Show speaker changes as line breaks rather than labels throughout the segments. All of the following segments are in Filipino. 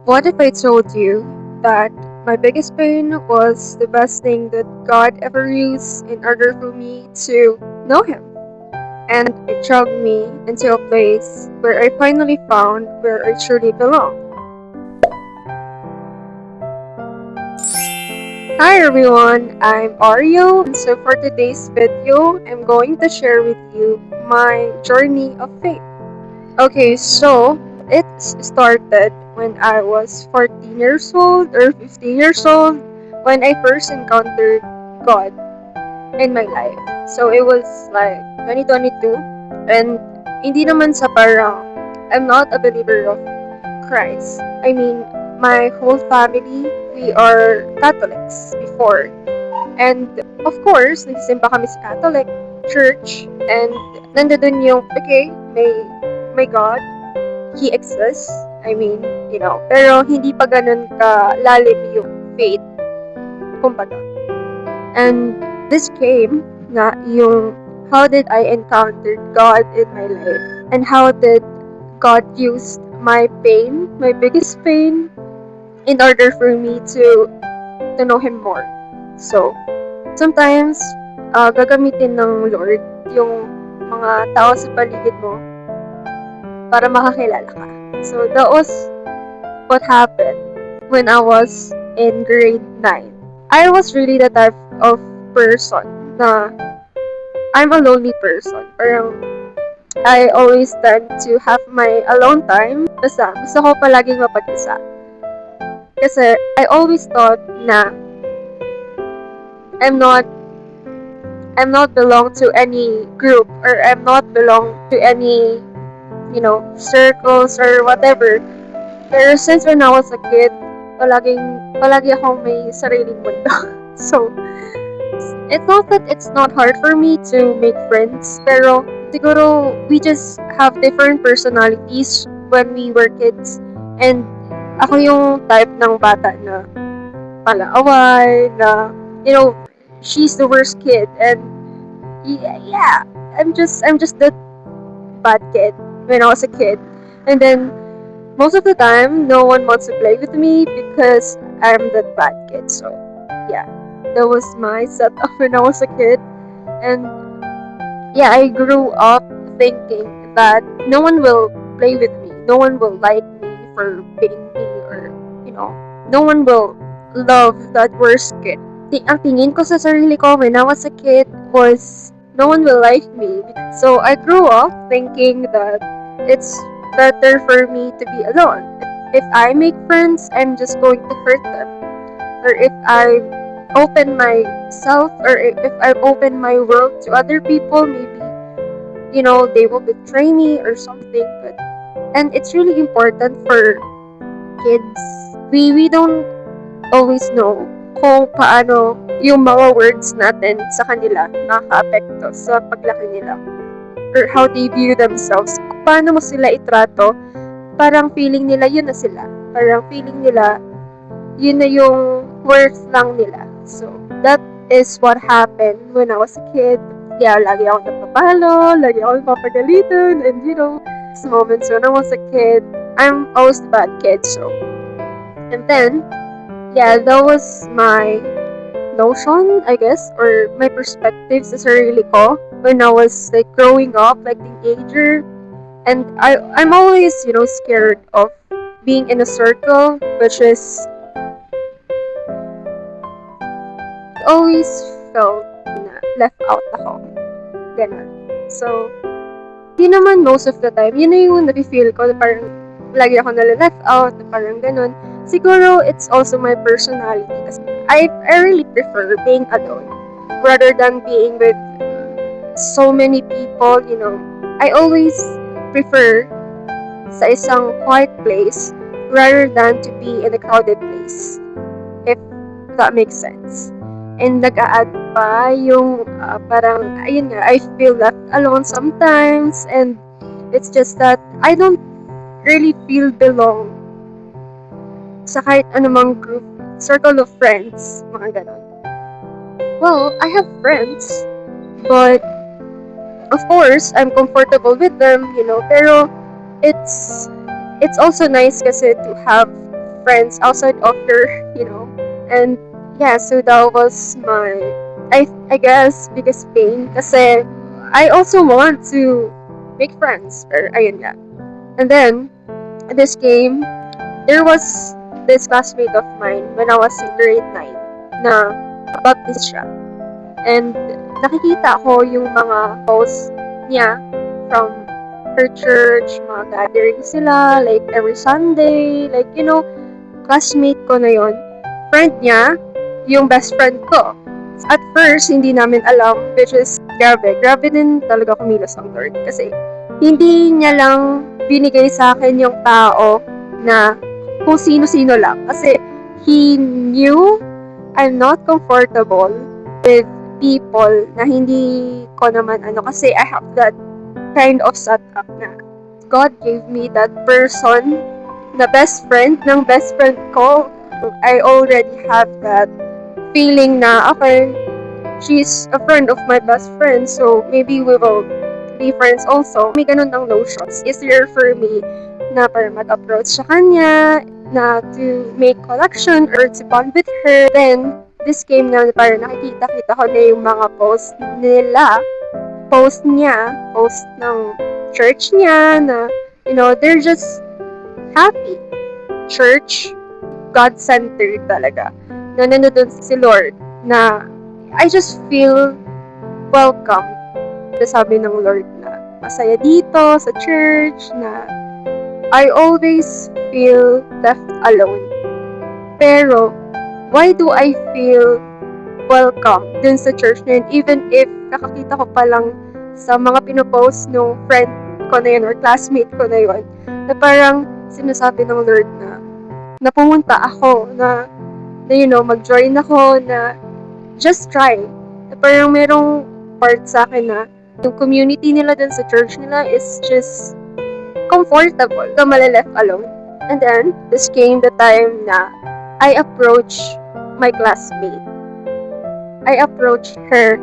What if I told you that my biggest pain was the best thing that God ever used in order for me to know Him? And it dragged me into a place where I finally found where I truly belong. Hi everyone, I'm Ario, and so for today's video, I'm going to share with you my journey of faith. Okay, so it started when I was 14 years old or 15 years old when I first encountered God in my life. So it was like 2022 and hindi naman sa parang I'm not a believer of Christ. I mean, my whole family, we are Catholics before. And of course, nagsisimba kami sa Catholic church and nandoon yung, okay, may God, He exists. I mean, pero hindi pa ganun ka lalim yung faith, kumbaga. And this came na yung how did I encounter God in my life and how did God use my pain, my biggest pain, in order for me to know Him more. So, sometimes, gagamitin ng Lord yung mga tao sa paligid mo para makakilala ka. So, that was what happened when I was in grade 9. I was really the type of person na I'm a lonely person. Parang I always tend to have my alone time. Basta, gusto ko palaging mapag-isa. Kasi I always thought na I'm not I'm not belong to any group or I'm not belong to any, circles or whatever. Pero since when I was a kid, palagi akong may sariling mundo. So, it's not that it's not hard for me to make friends, pero siguro we just have different personalities when we were kids. And ako yung type ng bata na palaaway, na, you know, she's the worst kid. And yeah, I'm just that bad kid when I was a kid. And then most of the time, no one wants to play with me because I'm that bad kid. So, yeah, that was my setup when I was a kid. And yeah, I grew up thinking that no one will play with me, no one will like me for being me, or, no one will love that worst kid. Ang tingin ko sa sarili ko when I was a kid was no one will like me. So I grew up thinking that it's better for me to be alone. If I make friends, I'm just going to hurt them. Or if I open myself, or if I open my world to other people, maybe, they will betray me or something. And it's really important for kids. We don't always know kung paano yung mga words natin sa kanila nakaka-apekto sa paglaki nila. Or how they view themselves. Paano mo sila itrato, parang feeling nila yun na sila. Parang feeling nila yun na yung worth lang nila. So, that is what happened when I was a kid. Yeah, lagi ako napapalo, lagi ako napapagalitan, and moments when I was a kid, I'm always the bad kid, so. And then, yeah, that was my notion, I guess, or my perspective sa sarili ko when I was like growing up, like teenager. And I'm always, scared of being in a circle, which is always felt na left out ako. Ganun. So, di naman most of the time, yun na yung nafe-feel ko na parang lagi ako left out, na parang ganun. Siguro, it's also my personality. I really prefer being alone rather than being with so many people. I always prefer sa isang quiet place rather than to be in a crowded place. If that makes sense. And nag-a-add pa yung parang, ayun nga, I feel left alone sometimes. And it's just that I don't really feel belong sa kahit anumang group, circle of friends, mga ganon. Well, I have friends, but of course, I'm comfortable with them, pero it's also nice kasi to have friends outside of your. And yeah, so that was my, I guess, biggest pain. Kasi I also want to make friends. Or, ayun nga. And then, this game, there was this classmate of mine when I was in grade 9 na baptist siya. And nakikita ko yung mga posts niya from her church, mga gathering sila, like every Sunday, like, classmate ko na yon, friend niya, yung best friend ko. At first, hindi namin alam, which is grabe din talaga kumilos ang Lord. Kasi, hindi niya lang binigay sa akin yung tao na kung sino-sino lang. Kasi, He knew I'm not comfortable with people na hindi ko naman kasi I have that kind of setup na God gave me that person na best friend ng best friend ko. I already have that feeling na, okay, she's a friend of my best friend, so maybe we will be friends also. May ganun ng notions. Easier for me na para mag-approach sa kanya, na to make connection or to bond with her. Then, this game na parang nakikita-kita ko na yung mga post nila, post niya, post ng church niya na, they're just happy. Church, God-centered talaga. Na nandun si Lord na I just feel welcome. Sabi ng Lord na masaya dito sa church, na I always feel left alone. Pero, why do I feel welcome dun sa church na yun, even if nakakita ko pa lang sa mga pinopost ng friend ko na yun or classmate ko na yun, na parang sinasabi ng Lord na pumunta ako, na mag-join ako, na just try. Na parang merong part sa akin na yung community nila dun sa church nila is just comfortable, ka malileft alone. And then, this came the time na I approached my classmate. I approached her,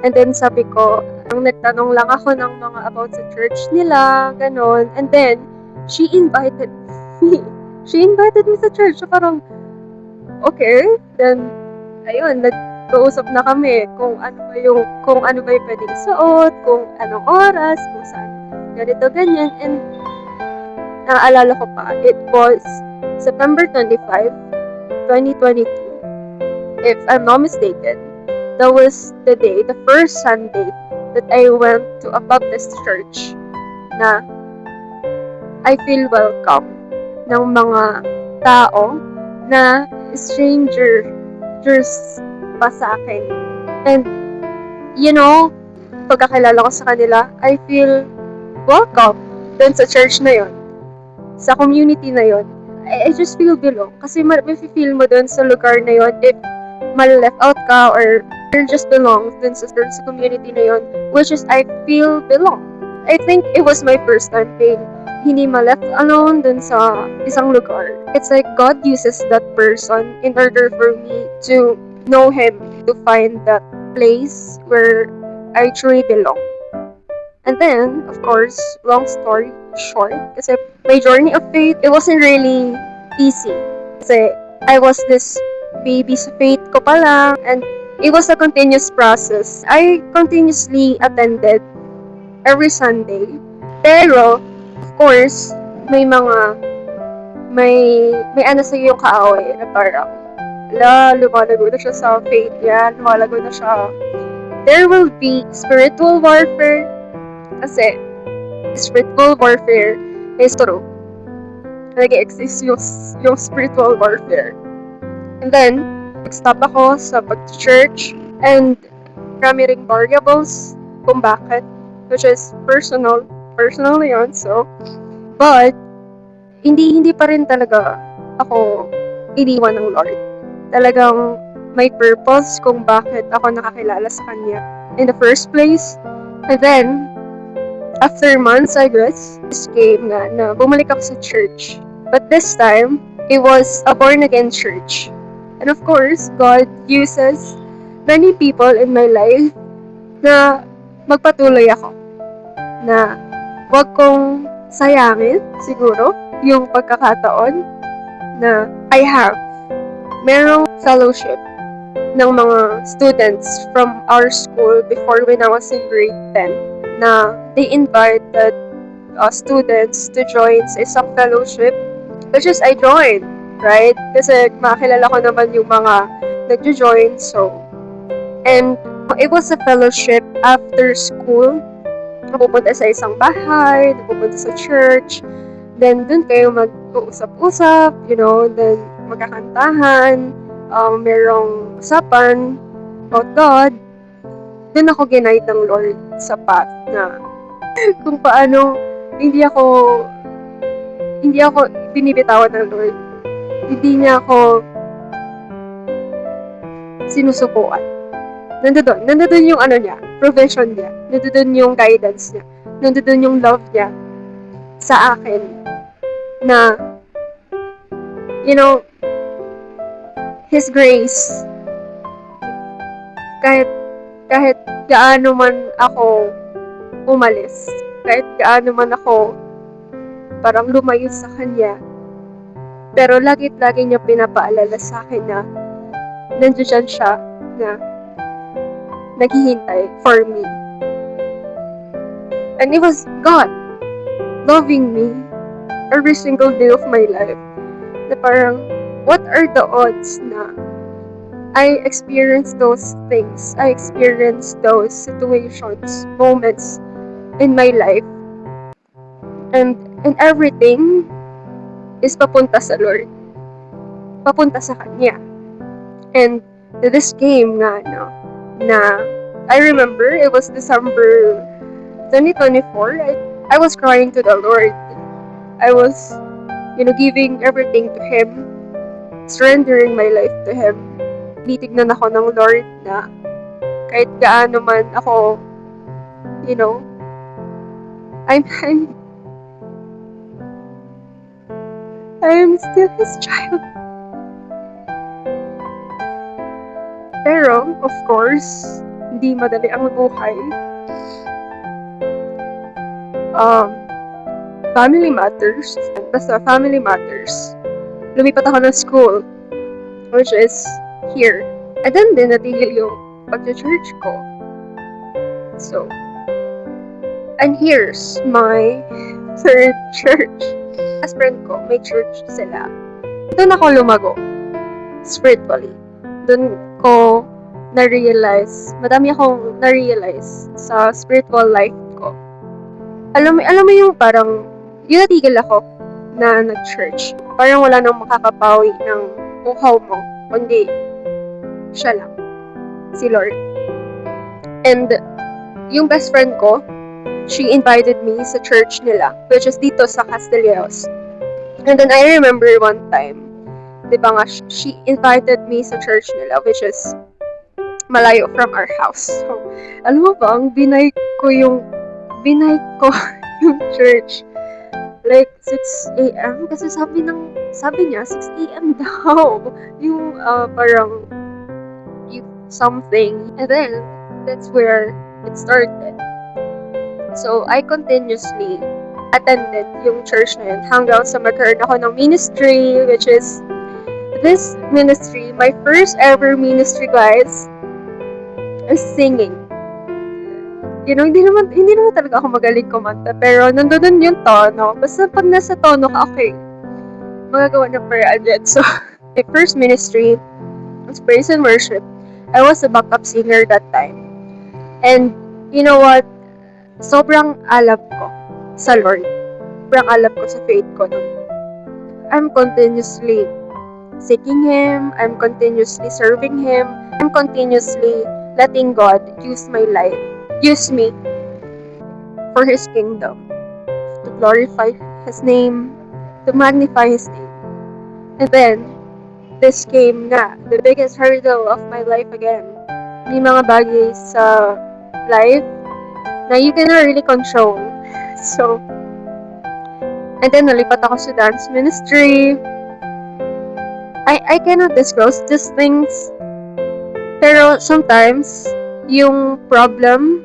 and then sabi ko, nagtanong lang ako ng mga about sa church nila, ganon. And then, she invited me. She invited me sa church. So parang, okay. Then, ayun, nag-uusap na kami kung ano ba yung pwedeng suot, kung anong oras, kung saan ganito, ganyan. And, naaalala ko pa, it was September 25, 2022. If I'm not mistaken, that was the day, the first Sunday that I went to a Baptist church na I feel welcome ng mga tao na strangers pa sa akin. And, pagkakilala ko sa kanila, I feel welcome dun sa church na yon, sa community na yon. I just feel belong. Kasi feel mo dun sa lugar na yon if mal-left out ka or you just belong dun sa community na yon, which is I feel belong. I think it was my first time being hindi ma-left alone dun sa isang lugar. It's like God uses that person in order for me to know Him, to find that place where I truly belong. And then, of course, long story short, kasi my journey of faith, it wasn't really easy. Kasi I was this baby sa faith ko pa lang, and it was a continuous process. I continuously attended every Sunday. Pero, of course, may sa'yo yung kaaway na parang, lumalago na siya sa faith niya, lumalago na siya. There will be spiritual warfare, kasi spiritual warfare is true. Nag-exist yung spiritual warfare. And then, nag-stop ako sa pag-church, and marami ring variables kung bakit, which is personal na yun. So, but, hindi pa rin talaga ako iniwan ng Lord. Talagang may purpose kung bakit ako nakakilala sa Kanya in the first place. And then, after months, I guess, this came na bumalik ako sa church. But this time, it was a born-again church. And of course, God uses many people in my life na magpatuloy ako. Na wag kong sayangin, siguro, yung pagkakataon na I have merong fellowship ng mga students from our school before when I was in grade 10 na they invited students to join sa isang fellowship, which is I joined, right? Kasi makilala ko naman yung mga nagjo-join, so. And it was a fellowship after school. Napupunta sa isang bahay, napupunta sa church, then dun kayo mag-uusap-usap, then magkakantahan, merong usapan about God. Dun ako ginide ng Lord sa path na kung paano hindi ako binibitawan ng Lord. Hindi niya ako sinusukuan. Nandoon yung niya, provision niya. Nandoon yung guidance niya. Nandoon yung love niya sa akin na, His grace, kahit gaano man ako umalis, kahit gaano man ako parang lumayo sa Kanya, pero lagi niya pinapaalala sa akin na nandiyan siya na naghihintay for me. And it was God loving me every single day of my life. Na parang, what are the odds na I experienced those things, I experienced those situations, moments in my life, and everything is papunta sa Lord, papunta sa Kanya. And this game na I remember it was December 2024. I was crying to the Lord. I was, giving everything to Him, surrendering my life to Him. Titignan ako ng Lord na kahit gaano man ako, I'm still His child. Pero, of course, hindi madali ang buhay. Family matters. Basta family matters. Lumipat ako ng school, which is here. And then din natigil yung pag-church ko. So, and here's my third church. As friend ko, may church sila. Doon ako lumago, spiritually. Doon ko madami akong na-realize sa spiritual life ko. Alam mo yung parang, yung natigil ako na nag-church. Parang wala nang makakapawi ng uhaw mo, kundi siya lang, si Lord. And yung best friend ko, she invited me sa church nila, which is dito sa Castilleros. And then I remember one time, diba nga, she invited me sa church nila, which is malayo from our house. So, alam mo ba, binay ko yung church. Like, 6 a.m. Kasi sabi niya, 6 a.m. daw. Yung parang, something. And then, that's where it started. So, I continuously attended yung church na yun hanggang sa magkaroon ako ng ministry, which is this ministry, my first ever ministry, guys, is singing. Hindi naman talaga ako magaling kumanta, pero nandun yung tono. Basta pag nasa tono ka, okay, magagawa ng prayer agad. So, my first ministry was praise and worship. I was a backup singer that time. And, you know what? Sobrang alab ko sa Lord. Sobrang alab ko sa faith ko nun. I'm continuously seeking Him. I'm continuously serving Him. I'm continuously letting God use my life. Use me for His kingdom. To glorify His name. To magnify His name. And then, this came nga, the biggest hurdle of my life again. May mga bagay sa life na you cannot really control. So, and then nalipat ako sa dance ministry. I cannot disclose these things. Pero sometimes, yung problem,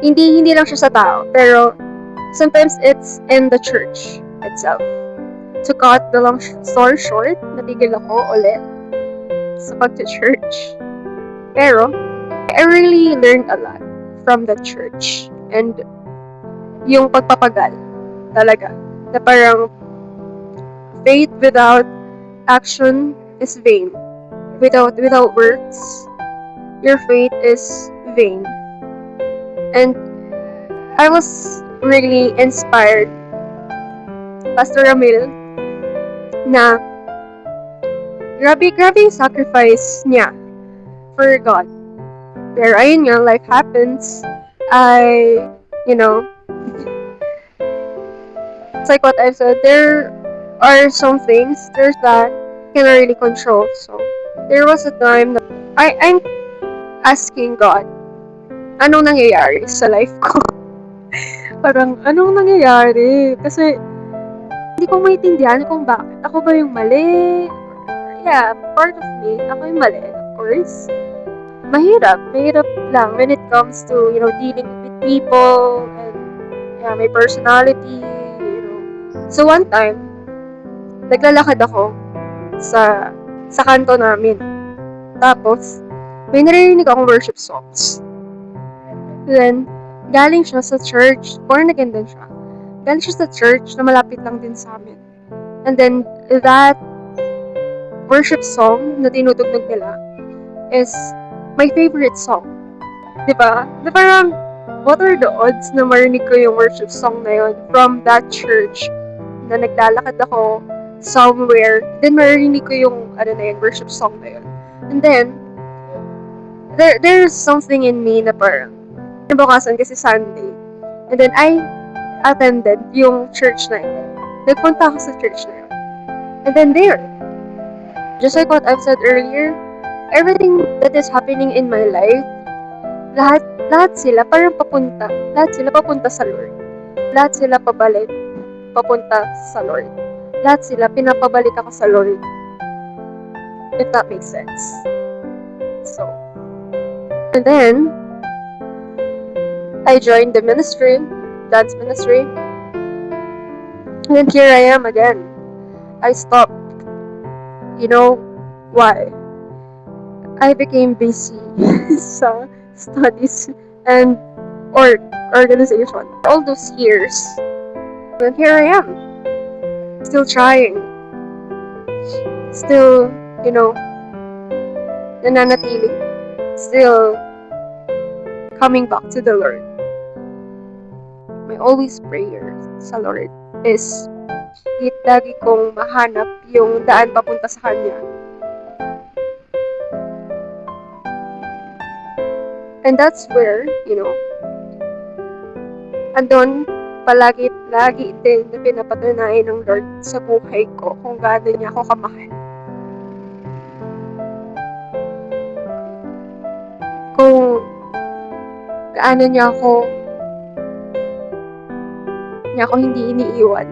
hindi lang siya sa tao. Pero sometimes it's in the church itself. to cut the long story short, natigil ako ulit sa pag-church. Pero, I really learned a lot from the church. And yung pagpapagal, talaga. Na parang, faith without action is vain. Without works, your faith is vain. And I was really inspired, Pastor Ramil, na grabe yung sacrifice niya for God. Pero ayun nga, life happens. You know, it's like what I've said, there are some things, there's that you cannot really control. So, there was a time that I'm asking God, anong nangyayari sa life ko? Parang, anong nangyayari? Kasi, hindi ko maintindihan kung bakit. Ako ba yung mali? Yeah, part of me, ako yung mali, of course. Mahirap lang when it comes to, dealing with people, and, yeah, may personality, So, one time, naglalakad ako sa kanto namin. Tapos, may naririnig akong worship songs. Then, galing siya sa church, born again din siya. Galing siya sa church na malapit lang din sa amin. And then, that worship song na tinutugtog nila is my favorite song. Diba? Na parang, what are the odds na marinig ko yung worship song na yun from that church na naglalakad ako somewhere, then marinig ko yung, worship song na yun. And then, there's something in me na parang, nabukasan kasi Sunday. And then, I attended yung church na yun. Nagpunta ako sa church na yun. And then there, just like what I've said earlier, everything that is happening in my life, lahat sila parang papunta. Lahat sila papunta sa Lord. Lahat sila pabalik, papunta sa Lord. Lahat sila pinapabalik ako sa Lord. If that makes sense. So, and then, I joined the ministry, dance ministry. And then here I am again. I stopped. You know why? I became busy sa studies and organization. All those years. And here I am. Still trying. Still, nananatili. Still coming back to the Lord. My always prayer sa Lord is lagi kong mahanap yung daan papunta sa Kanya. And that's where, andun lagi din na pinapatunayan ng Lord sa buhay ko kung gaano niya ako kamahal. Kung gaano niya ako hindi iniiwan.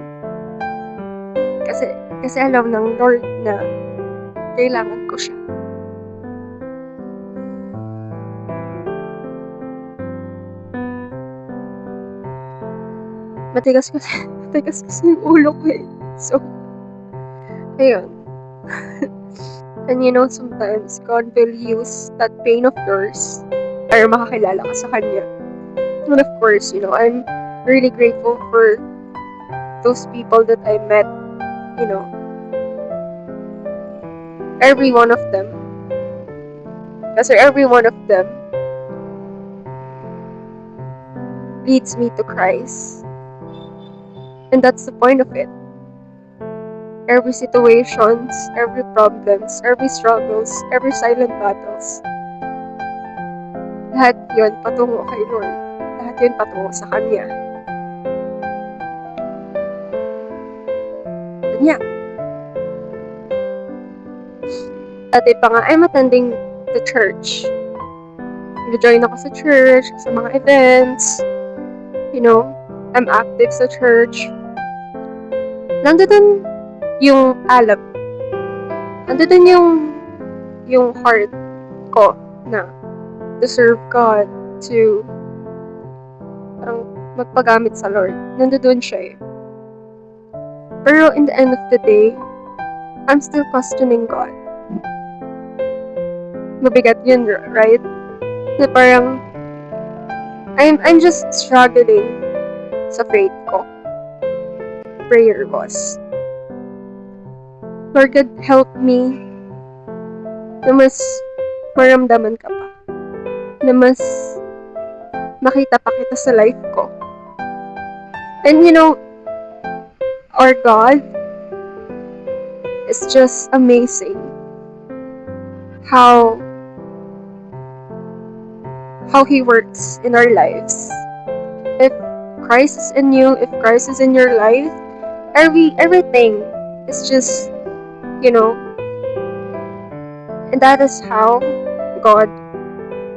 Kasi alam ng Lord na kailangan ko siya. Matigas kasi yung ulo ko eh. So, ayun. And sometimes God will use that pain of yours para makakilala ka sa Kanya. And of course, I'm really grateful for those people that I met. Every one of them. Kasi every one of them leads me to Christ. And that's the point of it. Every situations, every problems, every struggles, every silent battles, lahat yun patungo kay Lord. Lahat yun patungo sa Kanya. And yeah. Dati pa nga, I'm attending the church. Nag-join ako sa church, sa mga events. I'm active sa church. Nandun yung alam. Nandun yung heart ko na to serve God, to parang magpagamit sa Lord. Nandun siya eh. Pero in the end of the day, I'm still questioning God. Mabigat yun, right? Na parang, I'm just struggling sa faith ko. Prayer was, Lord God, help me na mas maramdaman ka pa. Na mas makita pa kita sa life ko. And our God is just amazing. How He works in our lives. If Christ is in you, if Christ is in your life, everything is just, and that is how God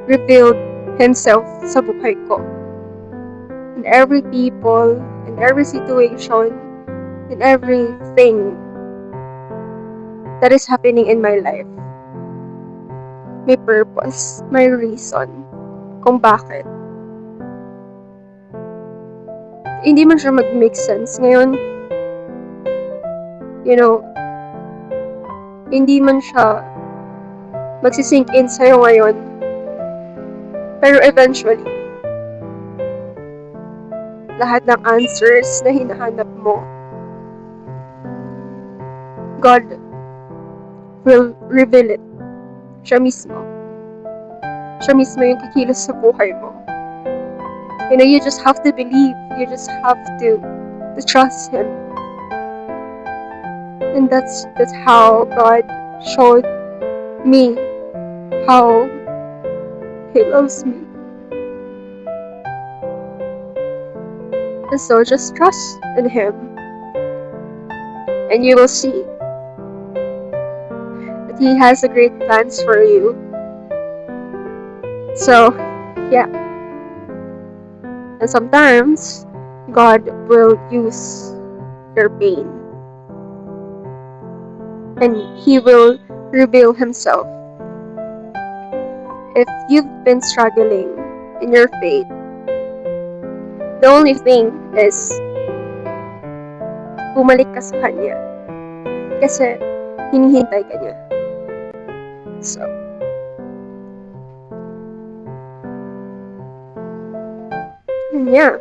revealed Himself sa buhay ko. In every people, in every situation, in everything that is happening in my life. May purpose, may reason kung bakit. Hindi man siya mag-make sense ngayon. Hindi man siya magsisink in sa'yo ngayon. Pero eventually, lahat ng answers na hinahanap mo, God will reveal it. Siya mismo. Siya mismo yung kikilos sa buhay mo. You just have to believe. You just have to trust Him. And that's how God showed me how He loves me. And so just trust in Him. And you will see that He has a great plans for you. So, yeah. And sometimes, God will use your pain. And He will reveal Himself. If you've been struggling in your faith, the only thing is bumalik ka sa Kanya. Kasi hinihintay ka niya. So, yeah.